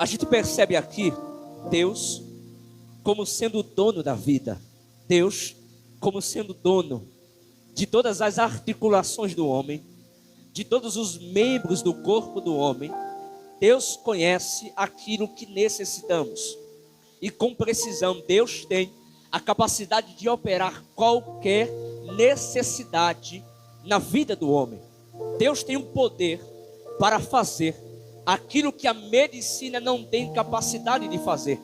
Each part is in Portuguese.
A gente percebe aqui Deus como sendo o dono da vida, Deus como sendo dono de todas as articulações do homem, de todos os membros do corpo do homem. Deus conhece aquilo que necessitamos, e com precisão Deus tem a capacidade de operar qualquer necessidade na vida do homem. Deus tem o poder para fazer aquilo que a medicina não tem capacidade de fazer.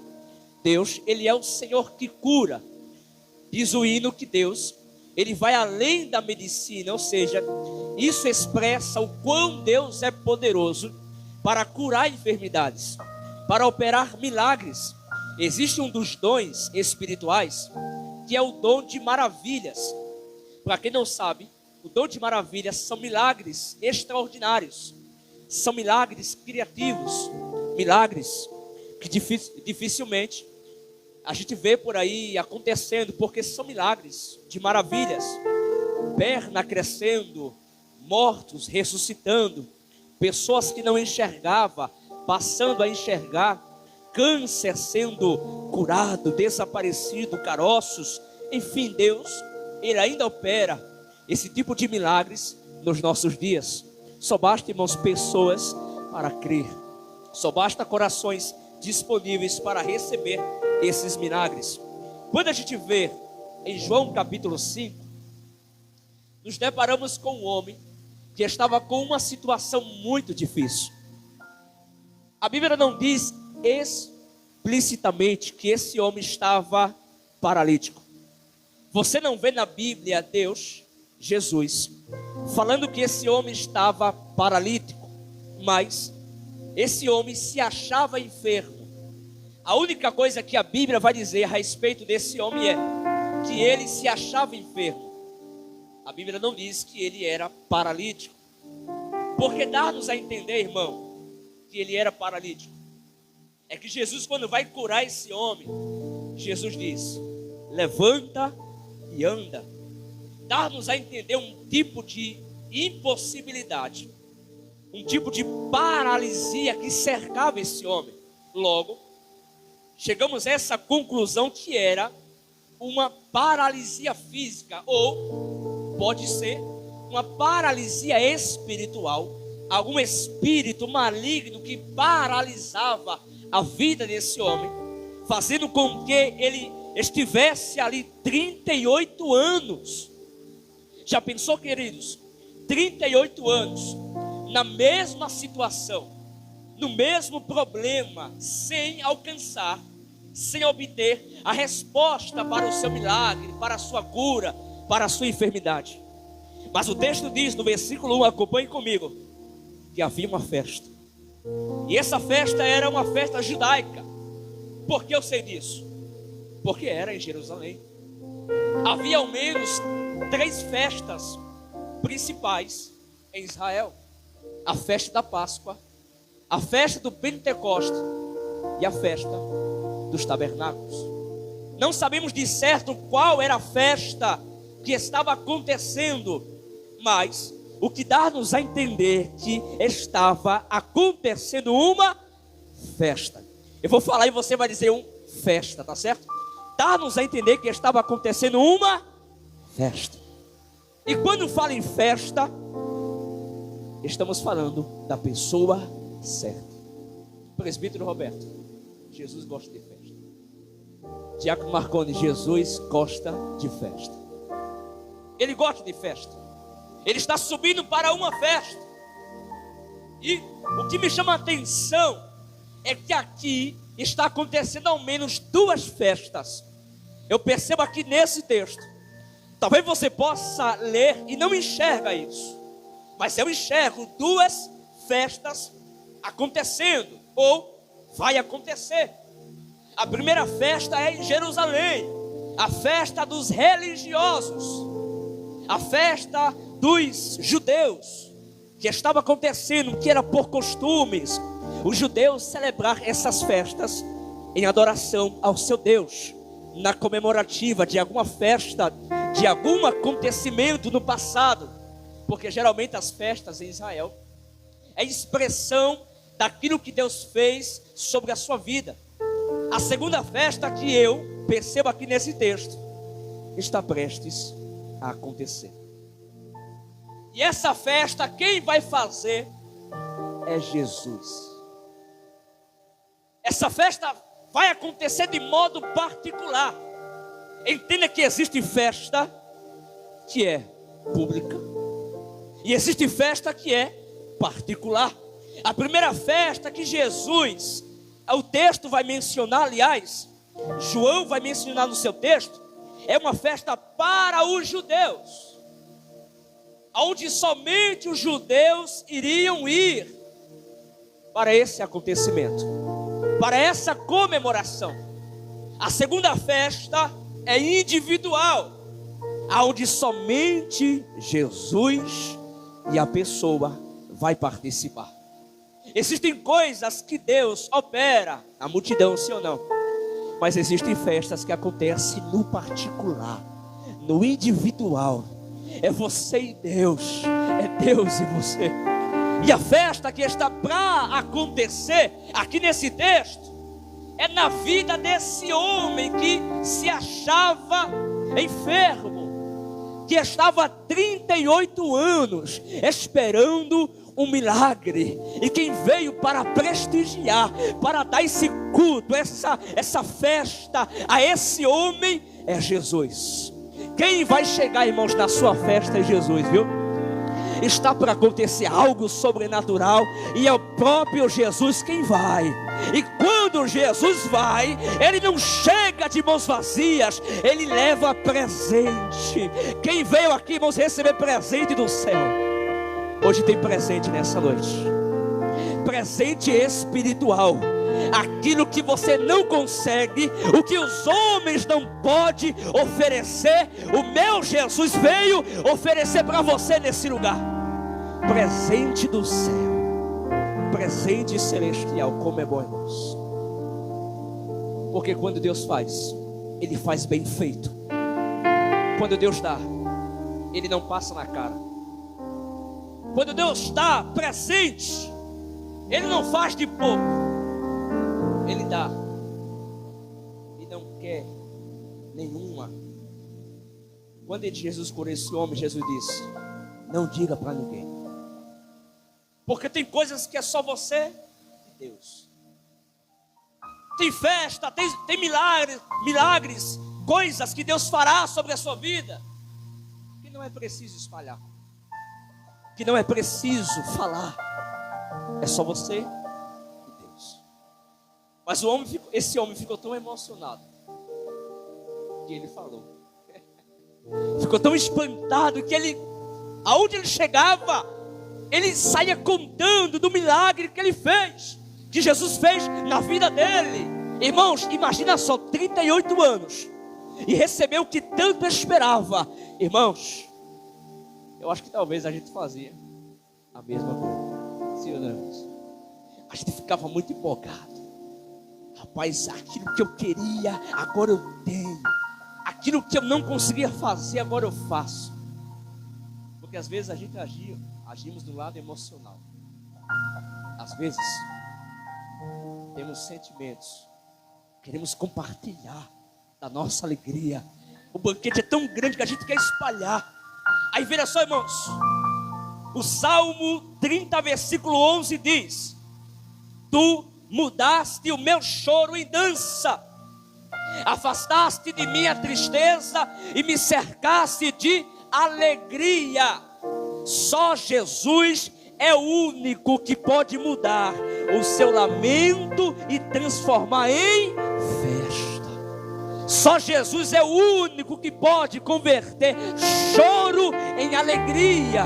Deus, Ele é o Senhor que cura. Diz o hino que Deus, Ele vai além da medicina, ou seja, isso expressa o quão Deus é poderoso para curar enfermidades, para operar milagres. Existe um dos dons espirituais, que é o dom de maravilhas. Para quem não sabe, o dom de maravilhas são milagres extraordinários, são milagres criativos, milagres que dificilmente a gente vê por aí acontecendo, porque são milagres de maravilhas. Perna crescendo, mortos ressuscitando, pessoas que não enxergavam passando a enxergar, câncer sendo curado, desaparecido, caroços. Enfim, Deus, Ele ainda opera esse tipo de milagres nos nossos dias. Só basta, irmãos, pessoas para crer. Só basta corações disponíveis para receber esses milagres. Quando a gente vê em João capítulo 5, nos deparamos com um homem que estava com uma situação muito difícil. A Bíblia não diz explicitamente que esse homem estava paralítico. Você não vê na Bíblia Deus, Jesus, falando que esse homem estava paralítico, mas esse homem se achava enfermo. A única coisa que a Bíblia vai dizer a respeito desse homem é que ele se achava enfermo. A Bíblia não diz que ele era paralítico. Porque dá-nos a entender, irmão, que ele era paralítico. É que Jesus, quando vai curar esse homem, Jesus diz: levanta e anda. Dá-nos a entender um tipo de impossibilidade, um tipo de paralisia que cercava esse homem. Logo, chegamos a essa conclusão que era uma paralisia física, ou pode ser uma paralisia espiritual, algum espírito maligno que paralisava a vida desse homem, fazendo com que ele estivesse ali 38 anos. Já pensou, queridos? 38 anos na mesma situação, no mesmo problema, sem alcançar, sem obter a resposta para o seu milagre, para a sua cura, para a sua enfermidade. Mas o texto diz no versículo 1, acompanhe comigo, que havia uma festa. E essa festa era uma festa judaica. Por que eu sei disso? Porque era em Jerusalém. Havia ao menos 3 festas principais em Israel: a festa da Páscoa, a festa do Pentecostes e a festa dos tabernáculos. Não sabemos de certo qual era a festa que estava acontecendo, mas o que dá-nos a entender que estava acontecendo uma festa. Eu vou falar e você vai dizer festa, tá certo? Dá-nos a entender que estava acontecendo uma festa. E quando fala em festa, estamos falando da pessoa certa. Presbítero Roberto, Jesus gosta de festa. Diácono Marconi, Jesus gosta de festa. Ele gosta de festa. Ele está subindo para uma festa. E o que me chama a atenção é que aqui está acontecendo ao menos 2 festas. Eu percebo aqui nesse texto. Talvez você possa ler e não enxerga isso, mas eu enxergo 2 festas acontecendo, ou vai acontecer. A primeira festa é em Jerusalém, a festa dos religiosos, a festa dos judeus, que estava acontecendo, que era por costumes, os judeus celebrar essas festas em adoração ao seu Deus, na comemorativa de alguma festa, de algum acontecimento no passado, porque geralmente as festas em Israel é expressão daquilo que Deus fez sobre a sua vida. A segunda festa que eu percebo aqui nesse texto está prestes a acontecer. E essa festa, quem vai fazer é Jesus. Essa festa vai acontecer de modo particular. Entenda que existe festa que é pública e existe festa que é particular. A primeira festa que Jesus, o texto vai mencionar, aliás, João vai mencionar no seu texto, é uma festa para os judeus, onde somente os judeus iriam ir para esse acontecimento, para essa comemoração. A segunda festa é individual, onde somente Jesus e a pessoa vai participar. Existem coisas que Deus opera na multidão, sim ou não? Mas existem festas que acontecem no particular, no individual. É você e Deus, é Deus e você. E a festa que está para acontecer aqui nesse texto é na vida desse homem que se achava enfermo, que estava há 38 anos esperando um milagre, e quem veio para prestigiar, para dar esse culto, essa festa a esse homem é Jesus. Quem vai chegar, irmãos, na sua festa é Jesus, viu? Está para acontecer algo sobrenatural e é o próprio Jesus quem vai. E quando Jesus vai, Ele não chega de mãos vazias, Ele leva presente. Quem veio aqui, irmãos, receber presente do céu? Hoje tem presente nessa noite, presente espiritual. Aquilo que você não consegue, o que os homens não podem oferecer, o meu Jesus veio oferecer para você nesse lugar. Presente do céu, presente celestial. Como é bom, irmãos. Porque quando Deus faz, Ele faz bem feito. Quando Deus dá, Ele não passa na cara. Quando Deus está presente, Ele não faz de pouco, Ele dá, e não quer nenhuma. Quando Jesus curou esse homem, Jesus disse: não diga para ninguém, porque tem coisas que é só você e Deus. Tem festa, tem milagres, coisas que Deus fará sobre a sua vida, que não é preciso espalhar, que não é preciso falar, é só você e Deus. Mas esse homem ficou tão emocionado que ele falou, ficou tão espantado que ele, aonde ele chegava, ele saía contando do milagre que ele fez, que Jesus fez na vida dele. Irmãos, imagina só, 38 anos, e recebeu o que tanto esperava. Irmãos, eu acho que talvez a gente fazia a mesma coisa, sim ou não? A gente ficava muito empolgado. Rapaz, aquilo que eu queria, agora eu tenho. Aquilo que eu não conseguia fazer, agora eu faço. Porque às vezes a gente agimos do lado emocional. Às vezes temos sentimentos, queremos compartilhar da nossa alegria. O banquete é tão grande que a gente quer espalhar. Aí veja só, irmãos, o Salmo 30, versículo 11 diz: tu mudaste o meu choro em dança, afastaste de mim a tristeza e me cercaste de alegria. Só Jesus é o único que pode mudar o seu lamento e transformar em festa. Só Jesus é o único que pode converter choro em alegria,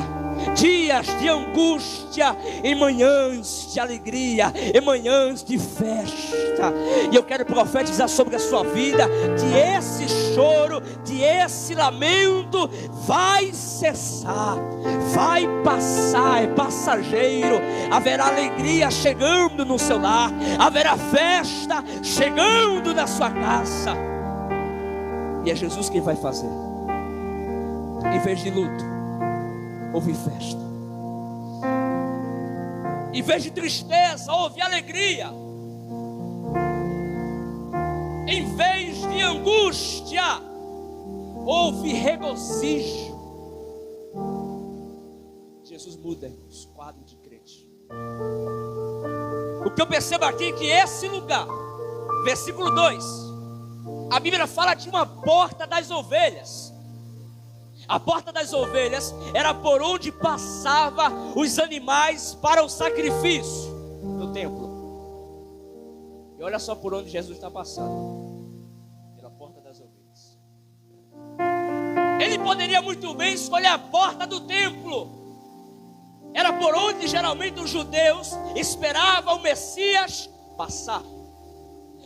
dias de angústia em manhãs de alegria, em manhãs de festa. E eu quero profetizar sobre a sua vida que esse choro, que esse lamento vai cessar, vai passar, é passageiro. Haverá alegria chegando no seu lar, haverá festa chegando na sua casa. E é Jesus quem vai fazer. Em vez de luto, houve festa. Em vez de tristeza, houve alegria. Em vez de angústia, houve regozijo. Jesus muda, irmãos, quadro de crente. O que eu percebo aqui é que esse lugar, versículo 2, a Bíblia fala de uma porta das ovelhas. A porta das ovelhas era por onde passava os animais para o sacrifício no templo. E olha só por onde Jesus está passando. Pela porta das ovelhas. Ele poderia muito bem escolher a porta do templo. Era por onde geralmente os judeus esperavam o Messias passar.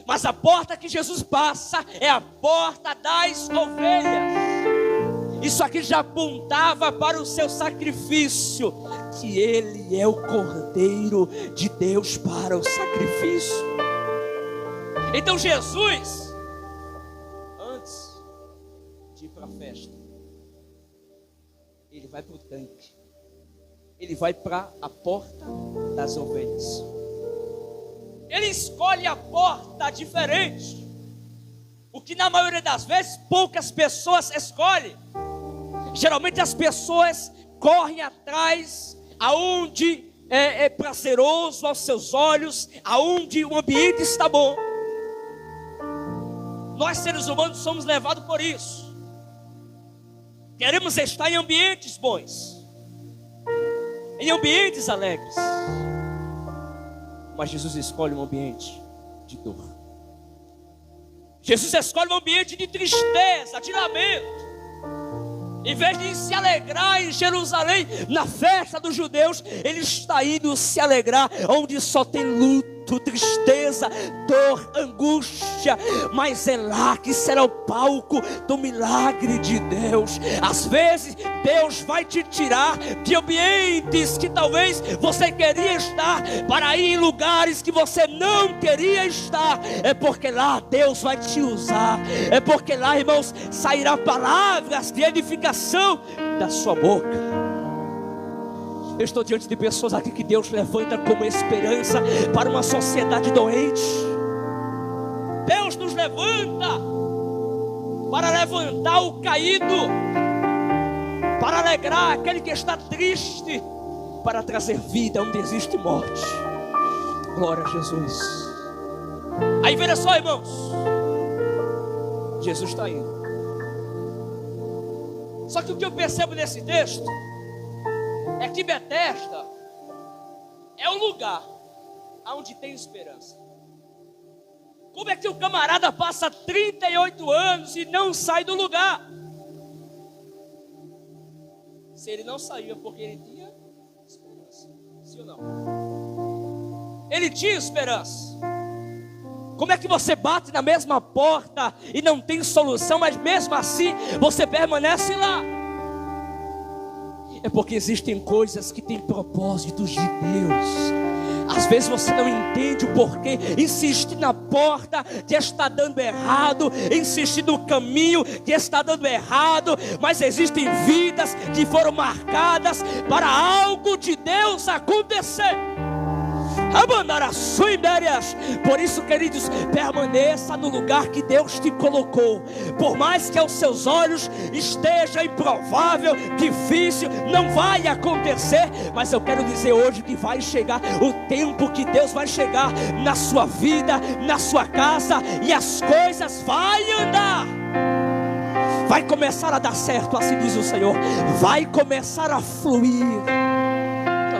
Mas a porta que Jesus passa é a porta das ovelhas. Isso aqui já apontava para o seu sacrifício, que ele é o Cordeiro de Deus para o sacrifício. Então Jesus, antes de ir para a festa, ele vai para o tanque. Ele vai para a porta das ovelhas. Ele escolhe a porta diferente, o que na maioria das vezes poucas pessoas escolhem. Geralmente as pessoas correm atrás aonde é prazeroso aos seus olhos, aonde o ambiente está bom. Nós seres humanos somos levados por isso. Queremos estar em ambientes bons, em ambientes alegres. Mas Jesus escolhe um ambiente de dor. Jesus escolhe um ambiente de tristeza, de lamento. Em vez de se alegrar em Jerusalém, na festa dos judeus, ele está indo se alegrar onde só tem luto, tristeza, dor, angústia. Mas é lá que será o palco do milagre de Deus. Às vezes Deus vai te tirar de ambientes que talvez você queria estar, para ir em lugares que você não queria estar. É porque lá Deus vai te usar. É porque lá, irmãos, sairá palavras de edificação da sua boca. Eu estou diante de pessoas aqui que Deus levanta como esperança para uma sociedade doente. Deus nos levanta para levantar o caído, para alegrar aquele que está triste, para trazer vida onde existe morte. Glória a Jesus. Aí veja só, irmãos, Jesus está indo. Só que o que eu percebo nesse texto é que Betesda é o lugar onde tem esperança. Como é que o camarada passa 38 anos e não sai do lugar? Se ele não saía porque ele tinha esperança. Sim ou não? Ele tinha esperança. Como é que você bate na mesma porta e não tem solução, mas mesmo assim você permanece lá? É porque existem coisas que têm propósitos de Deus. Às vezes você não entende o porquê. Insiste na porta que está dando errado, insiste no caminho que está dando errado. Mas existem vidas que foram marcadas para algo de Deus acontecer. Por isso, queridos, permaneça no lugar que Deus te colocou. Por mais que aos seus olhos esteja improvável, difícil, não vai acontecer. Mas eu quero dizer hoje que vai chegar o tempo que Deus vai chegar na sua vida, na sua casa, e as coisas vão andar. Vai começar a dar certo, assim diz o Senhor. Vai começar a fluir.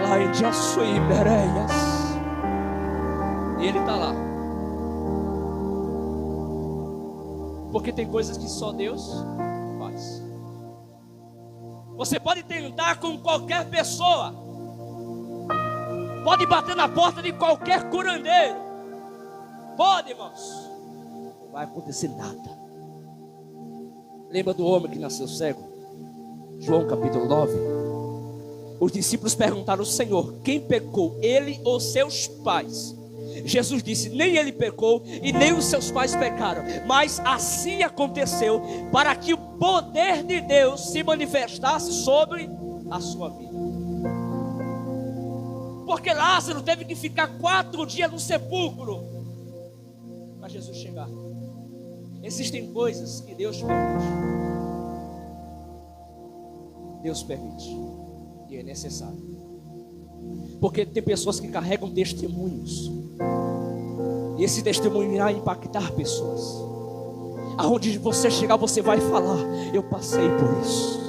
Lá em Jaçuí, Mereias. E ele está lá. Porque tem coisas que só Deus faz. Você pode tentar com qualquer pessoa, pode bater na porta de qualquer curandeiro, pode, irmãos, não vai acontecer nada. Lembra do homem que nasceu cego? João capítulo 9. Os discípulos perguntaram ao Senhor: quem pecou, ele ou seus pais? Jesus disse: nem ele pecou e nem os seus pais pecaram, mas assim aconteceu para que o poder de Deus se manifestasse sobre a sua vida. Porque Lázaro teve que ficar 4 dias no sepulcro para Jesus chegar. Existem coisas que Deus permite. Deus permite. E é necessário. Porque tem pessoas que carregam testemunhos. E esse testemunho irá impactar pessoas. Aonde você chegar, você vai falar: eu passei por isso.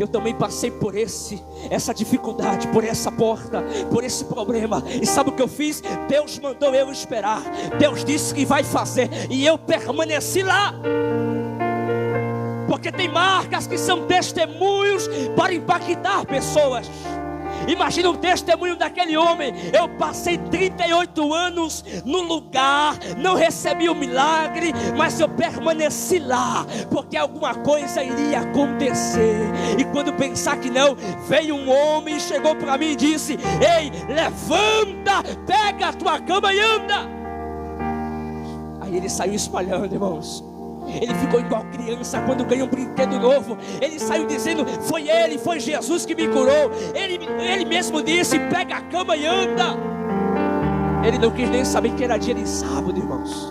Eu também passei por essa dificuldade, por essa porta, por esse problema. E sabe o que eu fiz? Deus mandou eu esperar. Deus disse que vai fazer. E eu permaneci lá. Porque tem marcas que são testemunhos para impactar pessoas. Imagina o testemunho daquele homem: eu passei 38 anos no lugar, não recebi o milagre, mas eu permaneci lá, porque alguma coisa iria acontecer. E quando pensar que não, veio um homem, chegou para mim e disse: ei, levanta, pega a tua cama e anda. Aí ele saiu espalhando, irmãos. Ele ficou igual criança quando ganha um brinquedo novo. Ele saiu dizendo: foi Jesus que me curou. Ele mesmo disse: pega a cama e anda. Ele não quis nem saber que era dia de sábado, irmãos.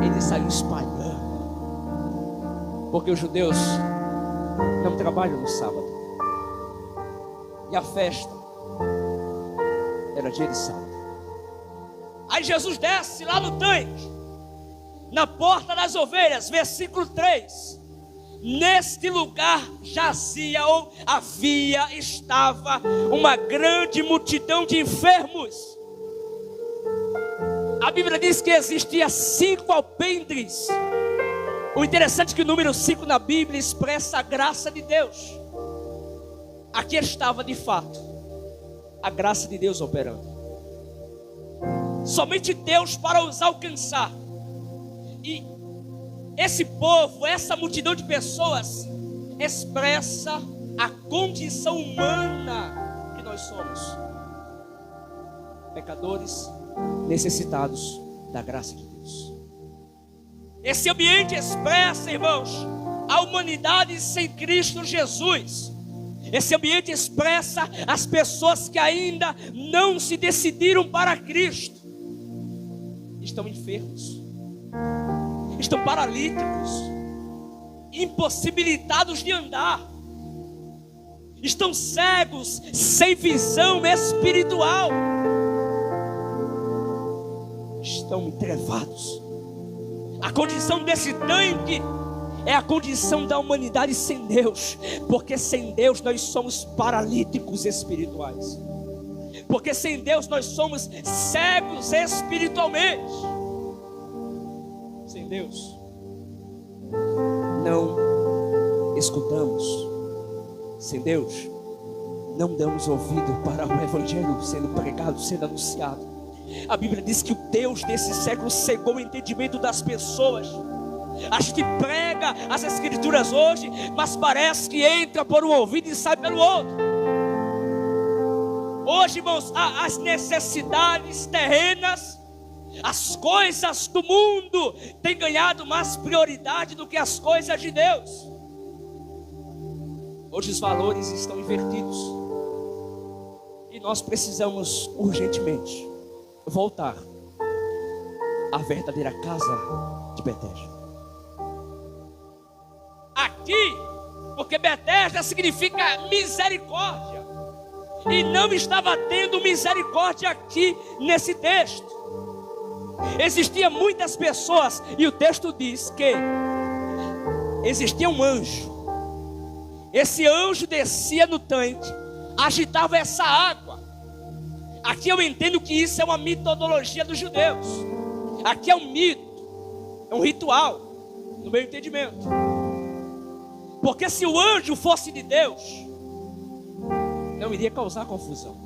Ele saiu espalhando. Porque os judeus não trabalham no sábado. E a festa era dia de sábado. Aí Jesus desce lá no tanque, na porta das ovelhas, versículo 3. Neste lugar estava uma grande multidão de enfermos. A Bíblia diz que existia 5 alpendres. O interessante é que o número 5 na Bíblia expressa a graça de Deus. Aqui estava de fato a graça de Deus operando. Somente Deus para os alcançar. E esse povo, essa multidão de pessoas, expressa a condição humana que nós somos. Pecadores necessitados da graça de Deus. Esse ambiente expressa, irmãos, a humanidade sem Cristo Jesus. Esse ambiente expressa as pessoas que ainda não se decidiram para Cristo. Estão enfermos. Estão paralíticos, impossibilitados de andar, estão cegos, sem visão espiritual, estão entrevados. A condição desse tanque é a condição da humanidade sem Deus, porque sem Deus nós somos paralíticos espirituais, porque sem Deus nós somos cegos espiritualmente. Sem Deus não escutamos. Sem Deus não damos ouvido para o evangelho sendo pregado, sendo anunciado. A Bíblia diz que o Deus desse século cegou o entendimento das pessoas. A gente prega as escrituras hoje, mas parece que entra por um ouvido e sai pelo outro. Hoje, irmãos, as necessidades terrenas, as coisas do mundo têm ganhado mais prioridade do que as coisas de Deus. Hoje os valores estão invertidos. E nós precisamos urgentemente voltar à verdadeira casa de Betesda. Aqui, porque Betesda significa misericórdia. E não estava tendo misericórdia aqui nesse texto. Existiam muitas pessoas, e o texto diz que existia um anjo. Esse anjo descia no tanque, agitava essa água. Aqui eu entendo que isso é uma metodologia dos judeus. Aqui é um mito, é um ritual, no meu entendimento. Porque se o anjo fosse de Deus, não iria causar confusão.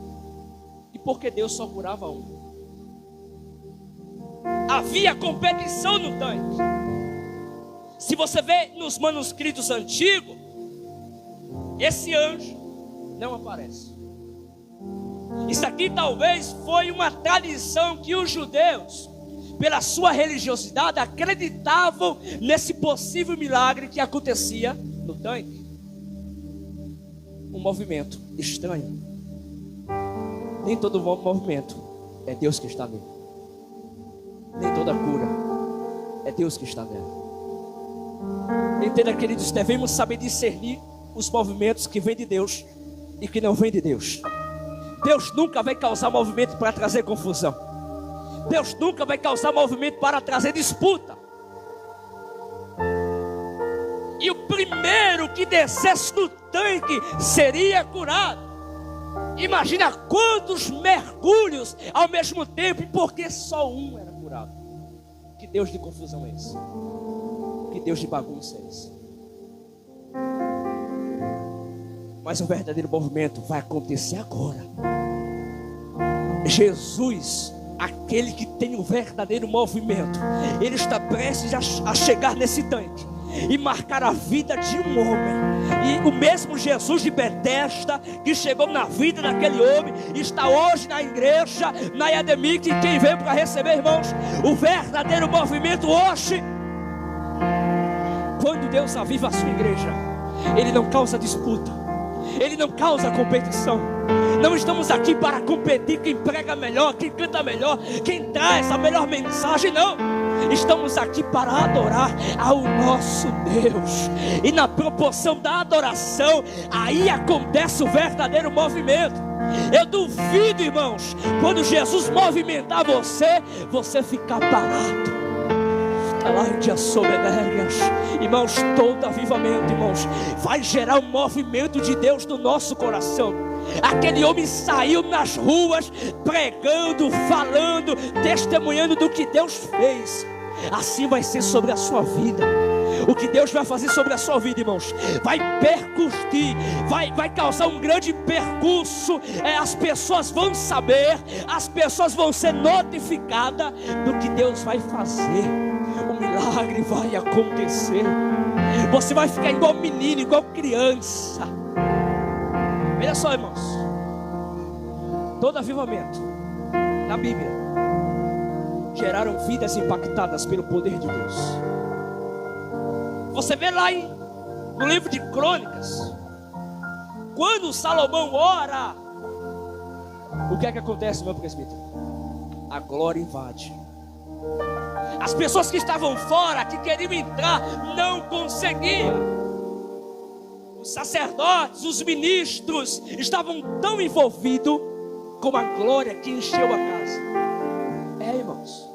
E por que Deus só curava um? Havia competição no tanque. Se você vê nos manuscritos antigos, esse anjo não aparece. Isso aqui talvez foi uma tradição que os judeus, pela sua religiosidade, acreditavam nesse possível milagre que acontecia no tanque. Um movimento estranho. Nem todo movimento é Deus que está nele. Nem toda cura é é Deus que está nela. Entenda, queridos, devemos saber discernir os movimentos que vêm de Deus e que não vêm de Deus. Deus nunca vai causar movimento para trazer confusão. Deus nunca vai causar movimento para trazer disputa. E o primeiro que descesse no tanque seria curado. Imagina quantos mergulhos ao mesmo tempo, porque só um era curado. Que Deus de confusão é esse? Que Deus de bagunça é esse? Mas o verdadeiro movimento vai acontecer agora. Jesus, aquele que tem o verdadeiro movimento, ele está prestes a chegar nesse tanque e marcar a vida de um homem. E o mesmo Jesus de Betesda, que chegou na vida daquele homem, está hoje na igreja, na Iademic. E quem veio para receber, irmãos, o verdadeiro movimento hoje. Quando Deus aviva a sua igreja, Ele não causa disputa, Ele não causa competição. Não estamos aqui para competir quem prega melhor, quem canta melhor, quem traz a melhor mensagem, não. Estamos aqui para adorar ao nosso Deus. E na proporção da adoração, aí acontece o verdadeiro movimento. Eu duvido, irmãos, quando Jesus movimentar você ficar parado. Irmãos, todo avivamento, irmãos, vai gerar um movimento de Deus no nosso coração. Aquele homem saiu nas ruas pregando, falando, testemunhando do que Deus fez. Assim vai ser sobre a sua vida. O que Deus vai fazer sobre a sua vida, irmãos, vai percutir, vai causar um grande percurso. As pessoas vão saber, as pessoas vão ser notificadas do que Deus vai fazer. O milagre vai acontecer. Você vai ficar igual menino, igual criança. Olha só, irmãos, todo avivamento na Bíblia geraram vidas impactadas pelo poder de Deus. Você vê lá no livro de Crônicas, quando Salomão ora, o que é que acontece, meu presbítero? A glória invade. As pessoas que estavam fora, que queriam entrar, não conseguiam. Os sacerdotes, os ministros estavam tão envolvidos com a glória que encheu a casa. Irmãos,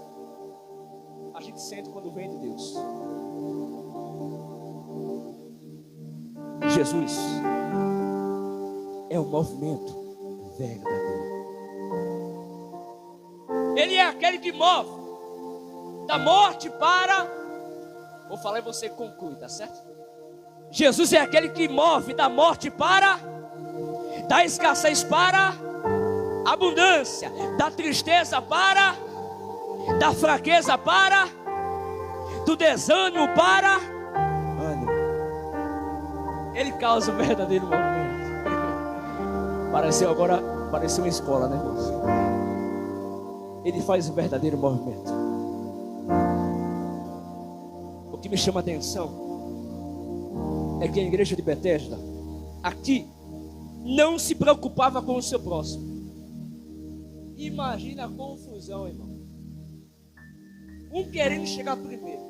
a gente sente quando vem de Deus. Jesus é o movimento verdadeiro. Ele é aquele que move da morte para... Vou falar e você conclui, tá certo? Jesus é aquele que move da morte para... da escassez para... abundância, da tristeza para... da fraqueza para... do desânimo para... ânimo. Ele causa o verdadeiro movimento. Pareceu uma escola, né, irmãos? Ele faz o verdadeiro movimento. O que me chama a atenção é que a igreja de Betesda aqui não se preocupava com o seu próximo. Imagina a confusão, irmão. Um querendo chegar primeiro.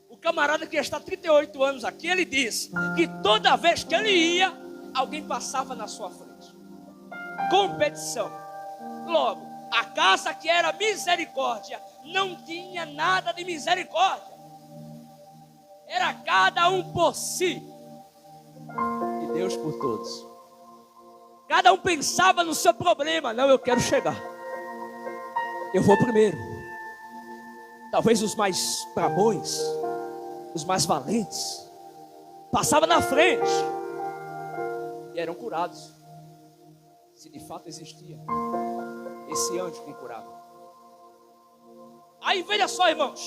O camarada que está há 38 anos aqui, ele disse que toda vez que ele ia, alguém passava na sua frente. Competição. Logo, a casa que era misericórdia não tinha nada de misericórdia. Era cada um por si e Deus por todos. Cada um pensava no seu problema. Não, eu quero chegar, eu vou primeiro. Talvez os mais bravões, os mais valentes, passavam na frente e eram curados. Se de fato existia esse anjo que curava. Aí veja só, irmãos,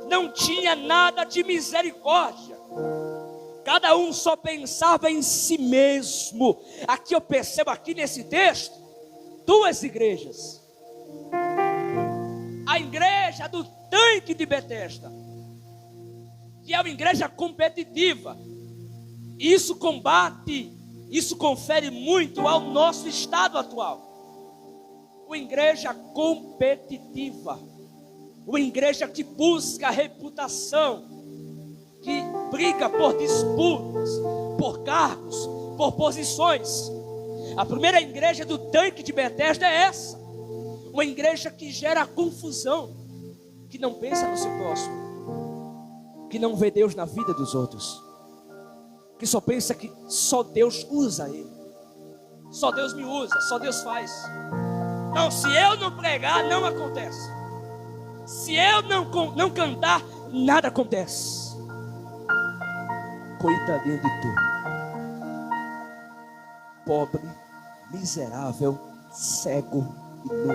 não tinha nada de misericórdia. Cada um só pensava em si mesmo. Aqui eu percebo, aqui nesse texto, duas igrejas. A igreja do tanque de Betesda, que é uma igreja competitiva. Isso combate, isso confere muito ao nosso estado atual. Uma igreja competitiva. uma igreja que busca reputação, que briga por disputas, por cargos, por posições. A primeira igreja do tanque de Betesda é essa, uma igreja que gera confusão, que não pensa no seu próximo, que não vê Deus na vida dos outros, que só pensa que só Deus usa ele, só Deus me usa, só Deus faz. Não, se eu não pregar, não acontece. Se eu não cantar, nada acontece. Coitadinho de tu, pobre, miserável, cego e nu.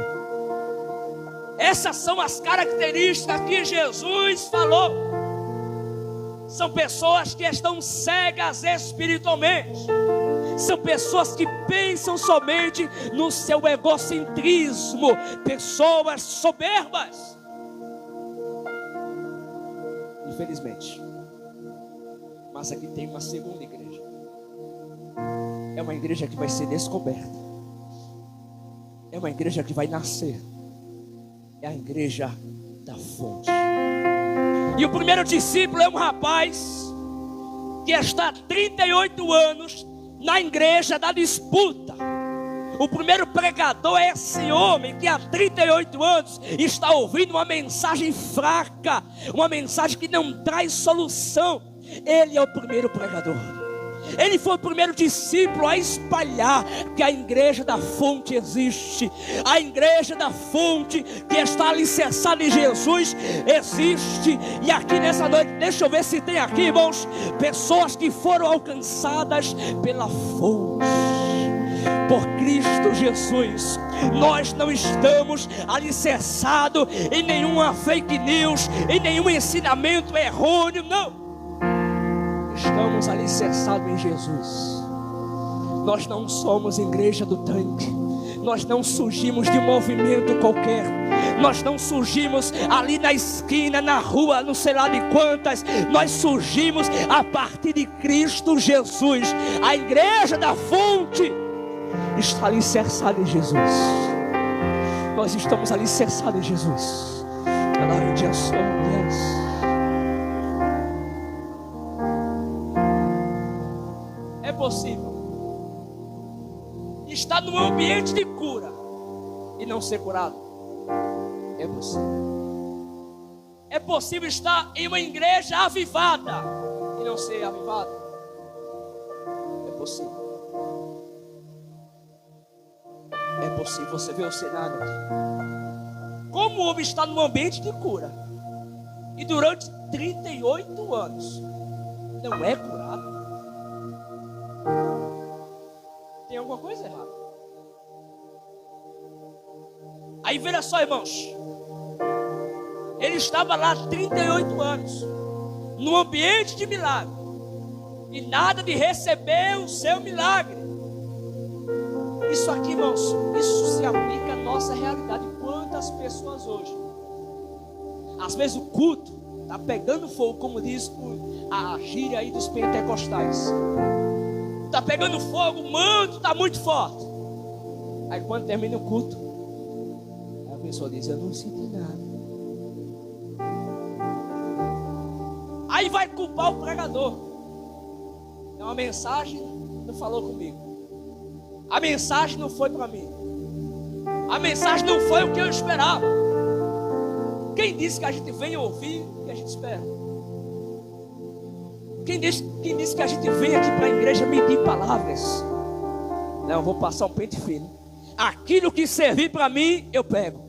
Essas são as características que Jesus falou. São pessoas que estão cegas espiritualmente. São pessoas que pensam somente no seu egocentrismo. Pessoas soberbas. Infelizmente. Mas aqui tem uma segunda igreja. É uma igreja que vai ser descoberta. É uma igreja que vai nascer. É a igreja da fonte. E o primeiro discípulo é um rapaz que está há 38 anos na igreja da disputa. O primeiro pregador é esse homem que há 38 anos está ouvindo uma mensagem fraca, uma mensagem que não traz solução. Ele é o primeiro pregador. Ele foi o primeiro discípulo a espalhar que a igreja da fonte existe. A igreja da fonte que está alicerçada em Jesus existe. E aqui nessa noite, deixa eu ver se tem aqui, irmãos, pessoas que foram alcançadas pela fonte, por Cristo Jesus. Nós não estamos alicerçados em nenhuma fake news, em nenhum ensinamento errôneo, não. Estamos alicerçados em Jesus. Nós não somos igreja do tanque. Nós não surgimos de um movimento qualquer. Nós não surgimos ali na esquina, na rua, não sei lá de quantas. Nós surgimos a partir de Cristo Jesus. A igreja da fonte está alicerçada em Jesus. Nós estamos alicerçados em Jesus. Glória a Deus. É possível estar num ambiente de cura e não ser curado. É possível. É possível estar em uma igreja avivada e não ser avivado. É possível. É possível. Você vê o cenário aqui. Como o homem está num ambiente de cura e durante 38 anos não é curado? Tem alguma coisa errada. Aí veja só, irmãos, ele estava lá 38 anos no ambiente de milagre e nada de receber o seu milagre. Isso aqui, irmãos, isso se aplica à nossa realidade. Quantas pessoas hoje, às vezes o culto está pegando fogo, como diz a gíria aí dos pentecostais. Está pegando fogo, o manto está muito forte. Aí quando termina o culto, a pessoa diz: eu não senti nada. Aí vai culpar o pregador. É uma mensagem, não falou comigo. A mensagem não foi para mim. A mensagem não foi o que eu esperava. Quem disse que a gente vem ouvir o que a gente espera? Quem disse que a gente vem aqui para a igreja medir palavras? Não, eu vou passar um pente fino. Aquilo que servir para mim, eu pego.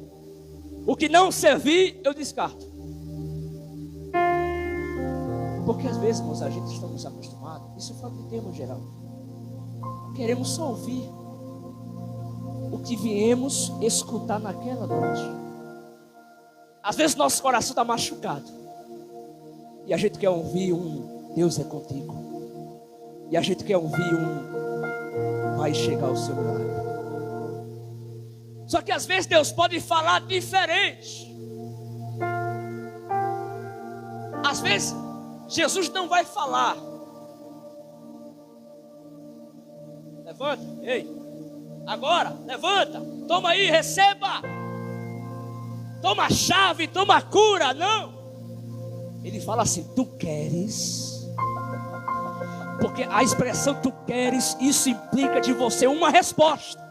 O que não servir, eu descarto. Porque às vezes, irmãos, a gente está nos acostumados. Isso fala de termo geral. Queremos só ouvir o que viemos escutar naquela noite. Às vezes nosso coração está machucado e a gente quer ouvir Deus é contigo. E a gente quer ouvir vai chegar o seu milagre. Só que às vezes Deus pode falar diferente. Às vezes Jesus não vai falar. Levanta, ei. Agora, levanta. Toma aí, receba. toma a chave, toma a cura. Não. Ele fala assim: tu queres? Porque a expressão tu queres, isso implica de você uma resposta.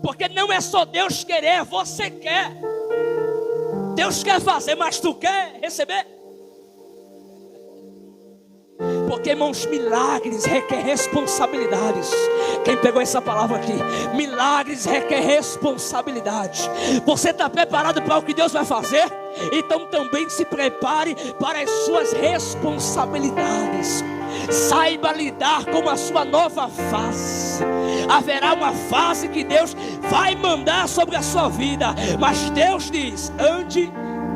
Porque não é só Deus querer, você quer. Deus quer fazer, mas tu quer receber? Porque, irmãos, milagres requer responsabilidades. Quem pegou essa palavra aqui? Milagres requer responsabilidade. Você está preparado para o que Deus vai fazer? Então também se prepare para as suas responsabilidades. Saiba lidar com a sua nova fase. Haverá uma fase que Deus vai mandar sobre a sua vida, mas Deus diz: ande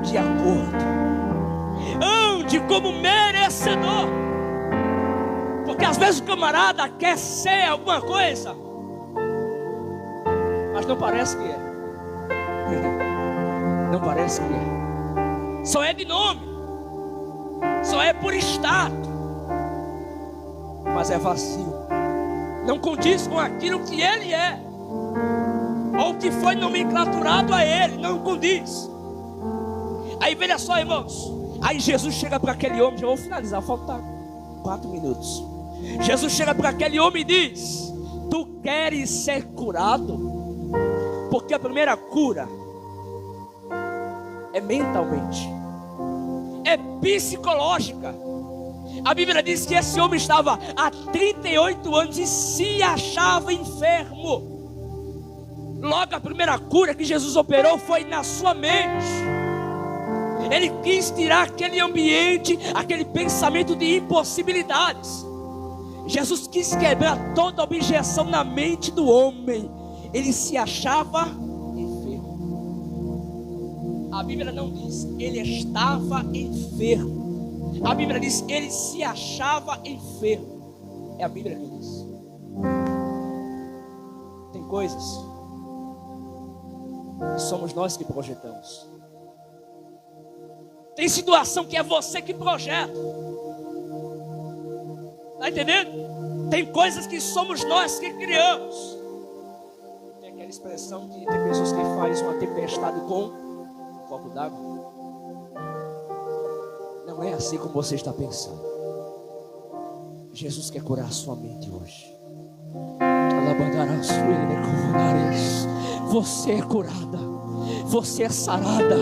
de acordo, ande como merecedor. Porque às vezes o camarada quer ser alguma coisa, mas não parece que é. Não parece que é. Só é de nome, só é por status, mas é vazio. Não condiz com aquilo que ele é, ou que foi nomenclaturado a ele. Não condiz. Aí veja só, irmãos. Aí Jesus chega para aquele homem. Já vou finalizar, falta 4 minutos. Jesus chega para aquele homem e diz: tu queres ser curado? Porque a primeira cura é mentalmente, é psicológica. A Bíblia diz que esse homem estava há 38 anos e se achava enfermo. Logo a primeira cura que Jesus operou foi na sua mente. Ele quis tirar aquele ambiente, aquele pensamento de impossibilidades. Jesus quis quebrar toda objeção na mente do homem. Ele se achava enfermo. A Bíblia não diz ele estava enfermo. A Bíblia diz ele se achava enfermo. É a Bíblia que diz. Tem coisas que somos nós que projetamos. Tem situação que é você que projeta. Está entendendo? Tem coisas que somos nós que criamos. Tem aquela expressão que tem pessoas que fazem uma tempestade com um copo d'água. Não é assim como você está pensando. Jesus quer curar a sua mente hoje. Você é curada, você é sarada,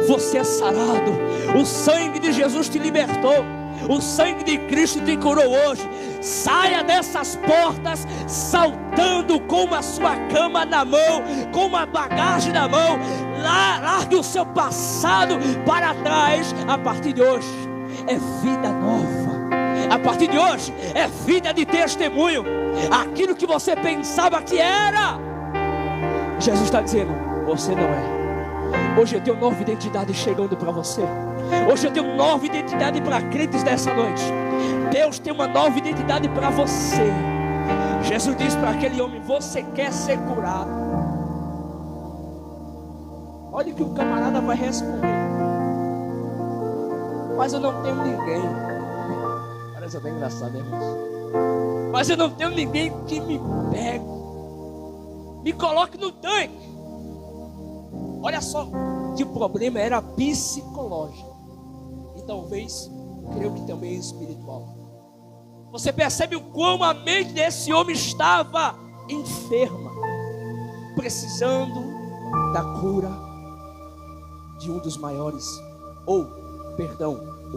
você é sarado. O sangue de Jesus te libertou, o sangue de Cristo te curou hoje. Saia dessas portas saltando com a sua cama na mão, com uma bagagem na mão. Largue o seu passado para trás. A partir de hoje é vida nova. A partir de hoje é vida de testemunho. Aquilo que você pensava que era, Jesus está dizendo: você não é. Hoje eu tenho nova identidade chegando para você. Hoje eu tenho nova identidade para crentes dessa noite. Deus tem uma nova identidade para você. Jesus disse para aquele homem: você quer ser curado? Olha o que o camarada vai responder: mas eu não tenho ninguém. Parece até engraçado, né, irmãos? Mas eu não tenho ninguém que me pegue, me coloque no tanque. Olha só, que o problema era psicológico. E talvez, creio que também espiritual. Você percebe o quão a mente desse homem estava enferma, precisando da cura de um dos maiores, o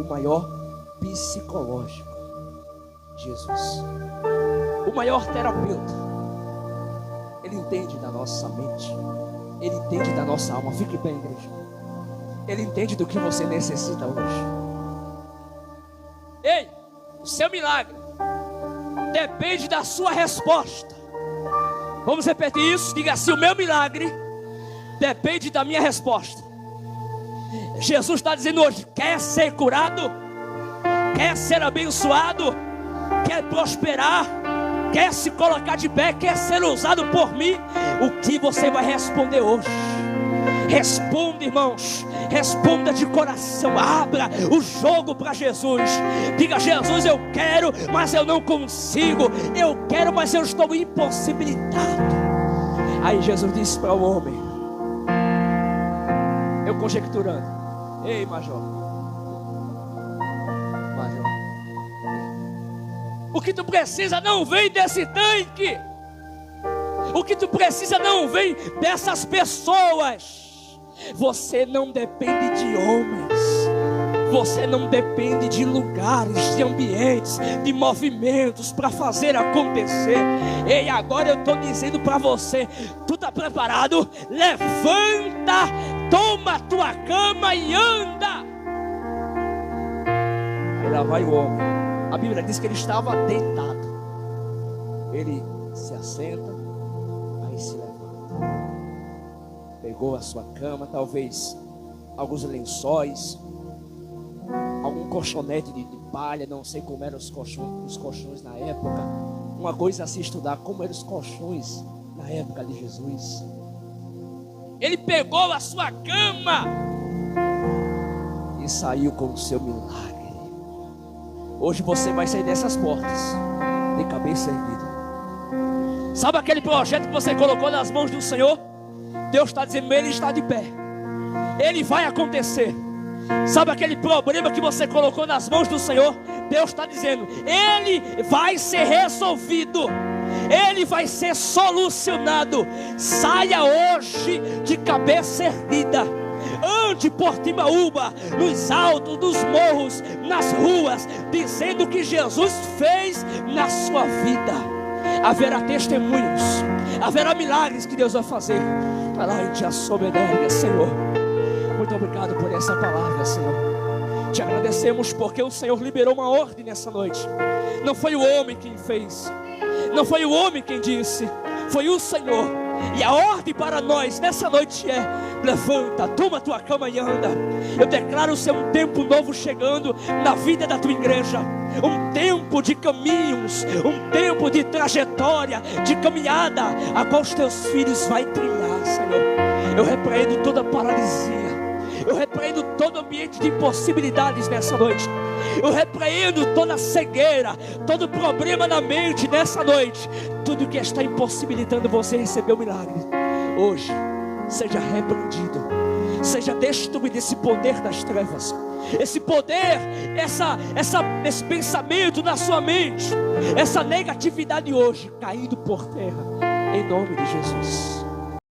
maior psicológico, Jesus. O maior terapeuta. Ele entende da nossa mente, ele entende da nossa alma. Fique bem, igreja. Ele entende do que você necessita hoje. Ei, o seu milagre depende da sua resposta. Vamos repetir isso? Diga assim: o meu milagre depende da minha resposta. Jesus está dizendo hoje: quer ser curado? Quer ser abençoado? Quer prosperar? Quer se colocar de pé? Quer ser usado por mim? O que você vai responder hoje? Responda, irmãos. Responda de coração. Abra o jogo para Jesus. Diga: Jesus, eu quero, mas eu não consigo. Eu quero, mas eu estou impossibilitado. Aí Jesus disse para o homem: Eu conjecturando. Ei, Major. O que tu precisa não vem desse tanque. O que tu precisa não vem dessas pessoas. Você não depende de homens. Você não depende de lugares, de ambientes, de movimentos para fazer acontecer. E agora eu estou dizendo para você: tu está preparado? Levanta, toma a tua cama e anda. Aí lá vai o homem. A Bíblia diz que ele estava deitado. Ele se assenta, aí se levanta. Pegou a sua cama, talvez alguns lençóis, algum colchonete de palha, não sei como eram os colchões na época. Uma coisa a se estudar, como eram os colchões na época de Jesus. Ele pegou a sua cama e saiu com o seu milagre. Hoje você vai sair dessas portas de cabeça erguida. Sabe aquele projeto que você colocou nas mãos do Senhor? Deus está dizendo: ele está de pé, ele vai acontecer. Sabe aquele problema que você colocou nas mãos do Senhor? Deus está dizendo: ele vai ser resolvido, ele vai ser solucionado. Saia hoje de cabeça erguida. Ande por Timbaúba, nos altos, nos morros, nas ruas, dizendo o que Jesus fez na sua vida. Haverá testemunhos, haverá milagres que Deus vai fazer. Vai lá e te assoberania, Senhor. Muito obrigado por essa palavra, Senhor. Te agradecemos porque o Senhor liberou uma ordem nessa noite. Não foi o homem quem fez, não foi o homem quem disse, foi o Senhor. E a ordem para nós nessa noite é: levanta, toma a tua cama e anda. Eu declaro ser um tempo novo chegando na vida da tua igreja. Um tempo de caminhos, um tempo de trajetória, de caminhada, a qual os teus filhos vão trilhar, Senhor. Eu repreendo toda paralisia, eu repreendo todo ambiente de impossibilidades nessa noite. Eu repreendo toda cegueira, todo problema na mente nessa noite. Tudo que está impossibilitando você receber o milagre, hoje seja repreendido, seja destruído esse poder das trevas, esse poder, esse pensamento na sua mente, essa negatividade hoje caindo por terra, em nome de Jesus.